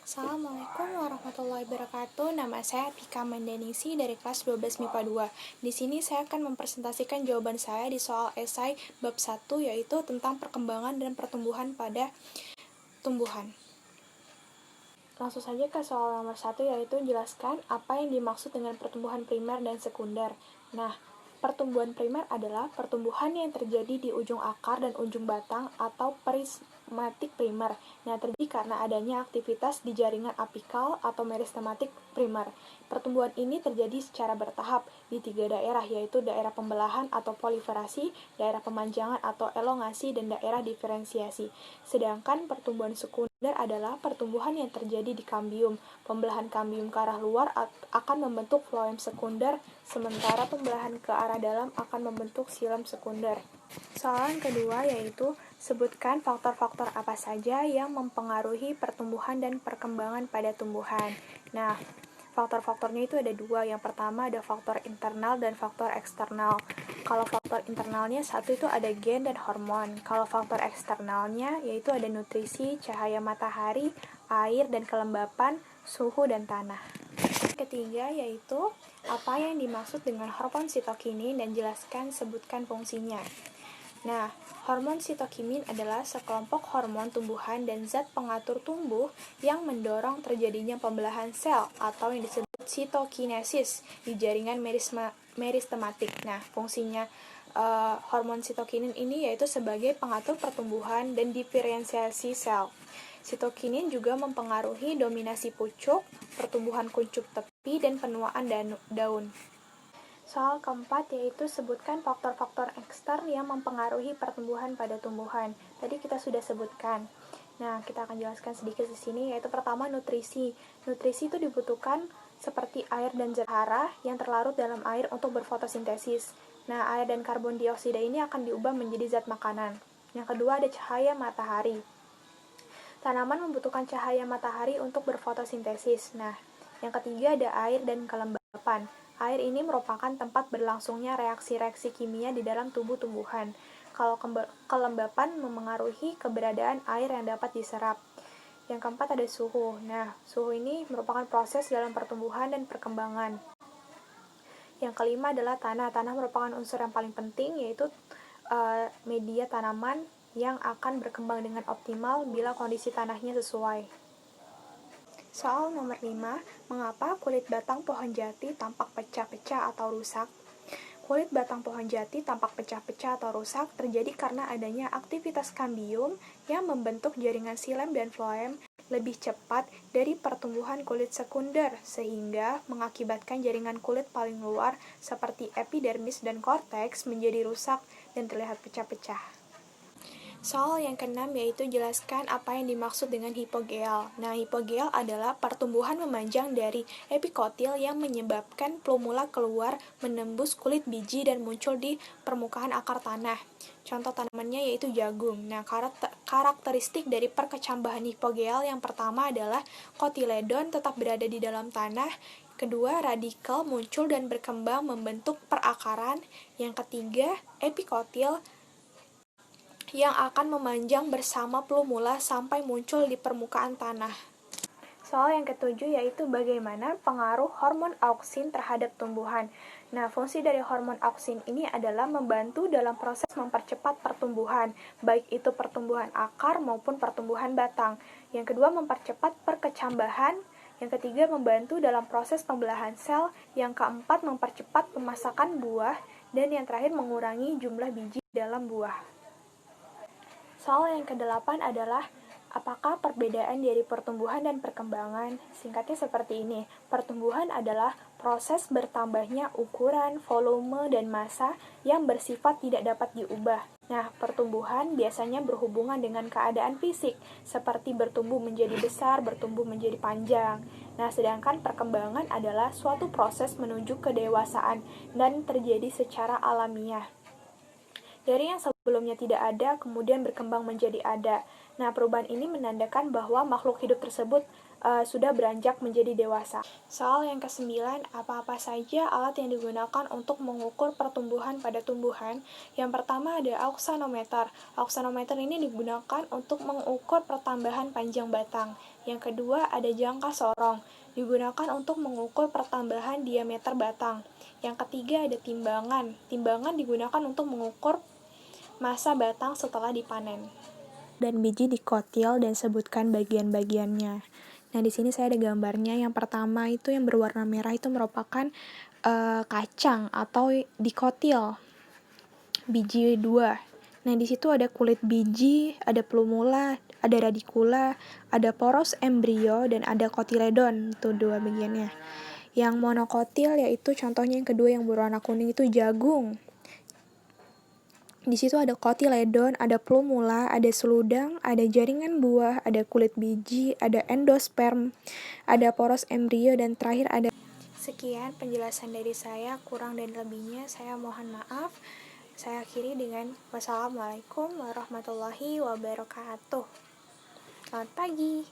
Assalamualaikum warahmatullahi wabarakatuh. Nama saya Pika Mandanisi dari kelas 12 MIPA 2. Di sini saya akan mempresentasikan jawaban saya di soal esai bab 1, yaitu tentang perkembangan dan pertumbuhan pada tumbuhan. Langsung saja ke soal nomor 1, yaitu jelaskan apa yang dimaksud dengan pertumbuhan primer dan sekunder. Nah, pertumbuhan primer adalah pertumbuhan yang terjadi di ujung akar dan ujung batang atau prismatik primer. Nah, terjadi karena adanya aktivitas di jaringan apikal atau meristematik primer. Pertumbuhan ini terjadi secara bertahap di 3 daerah, yaitu daerah pembelahan atau proliferasi, daerah pemanjangan atau elongasi, dan daerah diferensiasi. Sedangkan pertumbuhan sekunder adalah pertumbuhan yang terjadi di kambium. Pembelahan kambium ke arah luar akan membentuk floem sekunder, sementara pembelahan ke arah dalam akan membentuk xilem sekunder. Soalan kedua yaitu, sebutkan faktor-faktor apa saja yang mempengaruhi pertumbuhan dan perkembangan pada tumbuhan. Nah, faktor-faktornya itu ada dua. Yang pertama ada faktor internal dan faktor eksternal. Kalau faktor internalnya satu itu ada gen dan hormon. Kalau faktor eksternalnya yaitu ada nutrisi, cahaya matahari, air dan kelembapan, suhu dan tanah. Ketiga yaitu apa yang dimaksud dengan hormon sitokinin dan jelaskan sebutkan fungsinya. Nah, hormon sitokinin adalah sekelompok hormon tumbuhan dan zat pengatur tumbuh yang mendorong terjadinya pembelahan sel atau yang disebut sitokinesis di jaringan meristematik. Nah, fungsinya hormon sitokinin ini yaitu sebagai pengatur pertumbuhan dan diferensiasi sel. Sitokinin juga mempengaruhi dominasi pucuk, pertumbuhan kuncup tepi, dan penuaan daun. Soal keempat yaitu sebutkan faktor-faktor ekstern yang mempengaruhi pertumbuhan pada tumbuhan. Tadi kita sudah sebutkan. Nah, kita akan jelaskan sedikit di sini, yaitu pertama nutrisi. Nutrisi itu dibutuhkan seperti air dan zat hara yang terlarut dalam air untuk berfotosintesis. Nah, air dan karbon dioksida ini akan diubah menjadi zat makanan. Yang kedua ada cahaya matahari. Tanaman membutuhkan cahaya matahari untuk berfotosintesis. Nah, yang ketiga ada air dan kelembapan. Air ini merupakan tempat berlangsungnya reaksi-reaksi kimia di dalam tubuh tumbuhan. Kalau kelembapan memengaruhi keberadaan air yang dapat diserap. Yang keempat ada suhu. Nah, suhu ini merupakan proses dalam pertumbuhan dan perkembangan. Yang kelima adalah tanah. Tanah merupakan unsur yang paling penting, yaitu media tanaman yang akan berkembang dengan optimal bila kondisi tanahnya sesuai. Soal nomor 5, mengapa kulit batang pohon jati tampak pecah-pecah atau rusak? Kulit batang pohon jati tampak pecah-pecah atau rusak terjadi karena adanya aktivitas kambium yang membentuk jaringan xilem dan floem lebih cepat dari pertumbuhan kulit sekunder, sehingga mengakibatkan jaringan kulit paling luar seperti epidermis dan korteks menjadi rusak dan terlihat pecah-pecah. Soal yang keenam yaitu jelaskan apa yang dimaksud dengan hipogeal. Nah, hipogeal adalah pertumbuhan memanjang dari epikotil yang menyebabkan plumula keluar menembus kulit biji dan muncul di permukaan akar tanah. Contoh tanamannya yaitu jagung. Nah, karakteristik dari perkecambahan hipogeal yang pertama adalah kotiledon tetap berada di dalam tanah. Kedua, radikal muncul dan berkembang membentuk perakaran. Yang ketiga, epikotil yang akan memanjang bersama plumula sampai muncul di permukaan tanah. Soal yang ketujuh yaitu bagaimana pengaruh hormon auksin terhadap tumbuhan. Nah, fungsi dari hormon auksin ini adalah membantu dalam proses mempercepat pertumbuhan, baik itu pertumbuhan akar maupun pertumbuhan batang. Yang kedua, mempercepat perkecambahan. Yang ketiga, membantu dalam proses pembelahan sel. Yang keempat, mempercepat pemasakan buah. Dan yang terakhir, mengurangi jumlah biji dalam buah. Soal yang ke-8 adalah apakah perbedaan dari pertumbuhan dan perkembangan? Singkatnya seperti ini. Pertumbuhan adalah proses bertambahnya ukuran, volume, dan massa yang bersifat tidak dapat diubah. Nah, pertumbuhan biasanya berhubungan dengan keadaan fisik, seperti bertumbuh menjadi besar, bertumbuh menjadi panjang. Nah, sedangkan perkembangan adalah suatu proses menuju kedewasaan dan terjadi secara alamiah. Dari yang sebelumnya tidak ada, kemudian berkembang menjadi ada. Nah, perubahan ini menandakan bahwa makhluk hidup tersebut sudah beranjak menjadi dewasa. Soal yang ke-9, apa-apa saja alat yang digunakan untuk mengukur pertumbuhan pada tumbuhan? Yang pertama ada auxanometer. Auxanometer ini digunakan untuk mengukur pertambahan panjang batang. Yang kedua ada jangka sorong, digunakan untuk mengukur pertambahan diameter batang. Yang ketiga ada timbangan. Timbangan digunakan untuk mengukur masa batang setelah dipanen. Dan biji dikotil dan sebutkan bagian-bagiannya. Nah, di sini saya ada gambarnya. Yang pertama itu yang berwarna merah itu merupakan kacang atau dikotil. Biji 2. Nah, di situ ada kulit biji, ada plumula, ada radicula, ada poros embrio, dan ada kotiledon. Itu dua bagiannya. Yang monokotil yaitu contohnya yang kedua yang berwarna kuning itu jagung. Di situ ada kotiledon, ada plumula, ada seludang, ada jaringan buah, ada kulit biji, ada endosperm, ada poros embrio, dan terakhir ada. Sekian penjelasan dari saya, kurang dan lebihnya saya mohon maaf. Saya akhiri dengan wassalamualaikum warahmatullahi wabarakatuh. Selamat pagi.